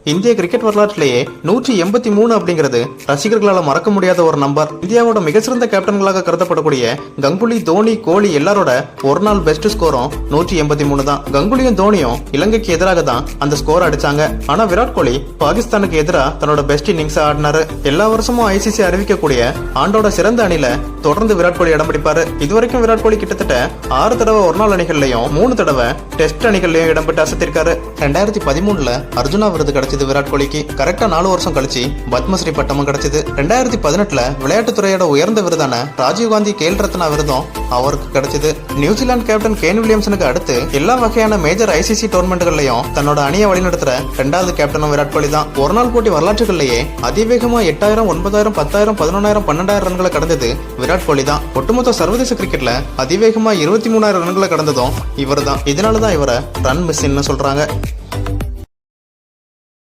இந்திய கிரிக்கெட் வரலாற்றிலேயே 183 அப்படிங்கிறது ரசிகர்களால் மறக்க முடியாத ஒரு நம்பர். இந்தியாவோட மிகச்சிறந்த கேப்டன்களாக கருதப்படக்கூடிய கங்குலி, தோனி, கோலி எல்லாரோட ஒரு நாள் பெஸ்ட் ஸ்கோரும் 183 தான். கங்குலியும் தோனியும் இலங்கைக்கு எதிராக தான் அந்த ஸ்கோர் அடிச்சாங்க. ஆனா விராட் கோலி பாகிஸ்தானுக்கு எதிராக தன்னோட பெஸ்ட் இன்னிங்ஸ் ஆடினாரு. எல்லா வருஷமும் ஐசிசி அறிவிக்கக்கூடிய ஆண்டோட சிறந்த அணில தொடர்ந்து விராட் கோலி இடம் பிடிப்பாரு. இதுவரைக்கும் விராட் கோலி கிட்டத்தட்ட 6 தடவை ஒரு நாள் அணிகள்லயும் 3 தடவை டெஸ்ட் அணிகள்லயும் இடம்பெற்று அசத்திருக்காரு. 2013 அர்ஜுனா விருது கிடைச்சது விராட் கோலிக்கு. கரெக்டா 4 வருஷம் கழிச்சு பத்மஸ்ரீ பட்டமும் கிடைச்சது. 2018 விளையாட்டுத்துறையோட உயர்ந்த விருதான ராஜீவ்காந்தி கேல் ரத்னா விருதும் அவருக்கு கிடைச்சது. நியூசிலாந்து கேப்டன் கேன் வில்லியம்சனுக்கு அடுத்து எல்லா வகையான மேஜர் ஐசிசி டோர்னமெண்ட்கள்லயும் தன்னோட அணியை வழிநடத்துற 2வது கேப்டனும் விராட் கோலி தான். ஒரு நாள் போட்டி வரலாற்றுகள்லயே அதிவேகமா 8000, 9000, 10000, 11,000, 12,000 ரன்களை கடந்தது விராட் கோலி தான். ஒட்டுமொத்த சர்வதேச கிரிக்கெட்ல அதிவேகமா 23,000 ரன்களை கடந்ததும் இவர் தான். இதனாலதான் இவரை ரன் மிஷின்னு சொல்றாங்க.